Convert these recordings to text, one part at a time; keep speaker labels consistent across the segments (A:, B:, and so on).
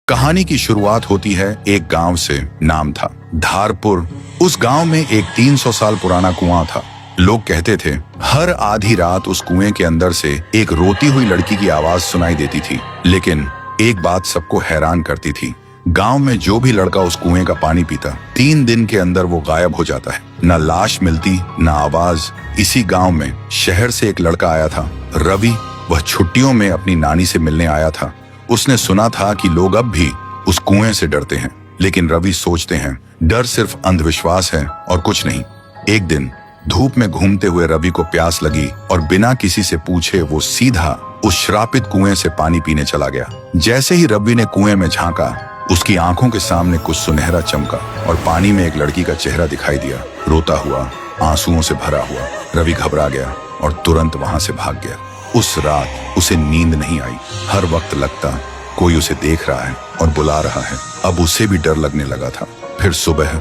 A: कहानी की शुरुआत होती है एक गांव से। नाम था धारपुर। उस गांव में एक 300 साल पुराना कुआं था। लोग कहते थे हर आधी रात उस कुएं के अंदर से एक रोती हुई लड़की की आवाज सुनाई देती थी। लेकिन एक बात सबको हैरान करती थी, गांव में जो भी लड़का उस कुएं का पानी पीता 3 दिन के अंदर वो गायब हो जाता है। न लाश मिलती न आवाज। इसी गांव में शहर से एक लड़का आया था, रवि। वह छुट्टियों में अपनी नानी से मिलने आया था। उसने सुना था कि लोग अब भी उस कुएं से डरते हैं, लेकिन रवि सोचते हैं डर सिर्फ अंधविश्वास है और कुछ नहीं। एक दिन धूप में घूमते हुए रवि को प्यास लगी और बिना किसी से पूछे वो सीधा उस श्रापित कुएं से पानी पीने चला गया। जैसे ही रवि ने कुएं में झांका, उसकी आंखों के सामने कुछ सुनहरा चमका और पानी में एक लड़की का चेहरा दिखाई दिया, रोता हुआ, आंसुओं से भरा हुआ। रवि घबरा गया और तुरंत वहां से भाग गया। उस रात उसे नींद नहीं आई। हर वक्त लगता कोई उसे देख रहा है और बुला रहा है। अब उसे भी डर लगने लगा था। फिर सुबह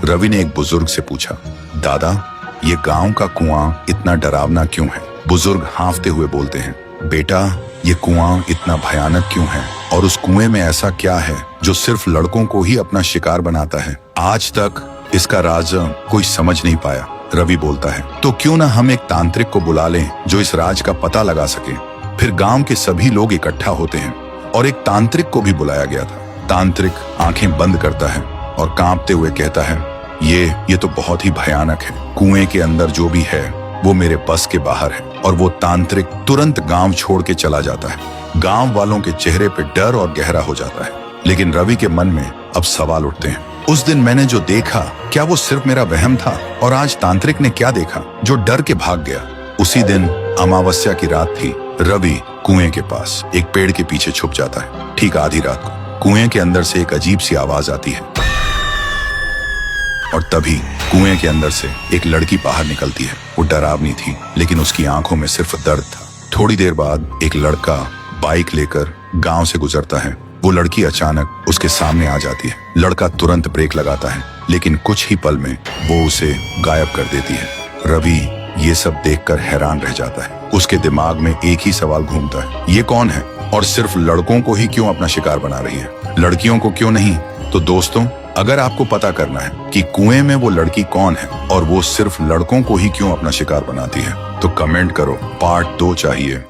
A: रवि ने एक बुजुर्ग से पूछा, दादा, ये गांव का कुआं इतना डरावना क्यों है? बुजुर्ग हाँफते हुए बोलते हैं, बेटा, ये कुआं इतना भयानक क्यों है और उस कुएं में ऐसा क्या है जो सिर्फ लड़कों को ही अपना शिकार बनाता है? आज तक इसका राज कोई समझ नहीं पाया। रवि बोलता है, तो क्यों ना हम एक तांत्रिक को बुला लें जो इस राज का पता लगा सके। फिर गांव के सभी लोग इकट्ठा होते हैं और एक तांत्रिक को भी बुलाया गया था। तांत्रिक आंखें बंद करता है और कांपते हुए कहता है, ये तो बहुत ही भयानक है। कुएं के अंदर जो भी है वो मेरे बस के बाहर है। और वो तांत्रिक तुरंत गांव छोड़ के चला जाता है। गांव वालों के चेहरे पे डर और गहरा हो जाता है। लेकिन रवि के मन में अब सवाल उठते हैं, उस दिन मैंने जो देखा, क्या वो सिर्फ मेरा वहम था? और आज तांत्रिक ने क्या देखा जो डर के भाग गया? उसी दिन अमावस्या की रात थी। रवि कुएं के पास एक पेड़ के पीछे छुप जाता है। ठीक आधी रात को कुएं के अंदर से एक अजीब सी आवाज आती है और तभी कुएं के अंदर से एक लड़की बाहर निकलती है। वो डरावनी थी, लेकिन उसकी आंखों में सिर्फ दर्द था। थोड़ी देर बाद एक लड़का बाइक लेकर गांव से गुजरता है। वो लड़की अचानक उसके सामने आ जाती है। लड़का तुरंत ब्रेक लगाता है, लेकिन कुछ ही पल में वो उसे गायब कर देती है। रवि ये सब देखकर हैरान रह जाता है। उसके दिमाग में एक ही सवाल घूमता है, ये कौन है और सिर्फ लड़कों को ही क्यों अपना शिकार बना रही है, लड़कियों को क्यों नहीं? तो दोस्तों, अगर आपको पता करना है कि कुएं में वो लड़की कौन है और वो सिर्फ लड़कों को ही क्यों अपना शिकार बनाती है, तो कमेंट करो, पार्ट 2 चाहिए।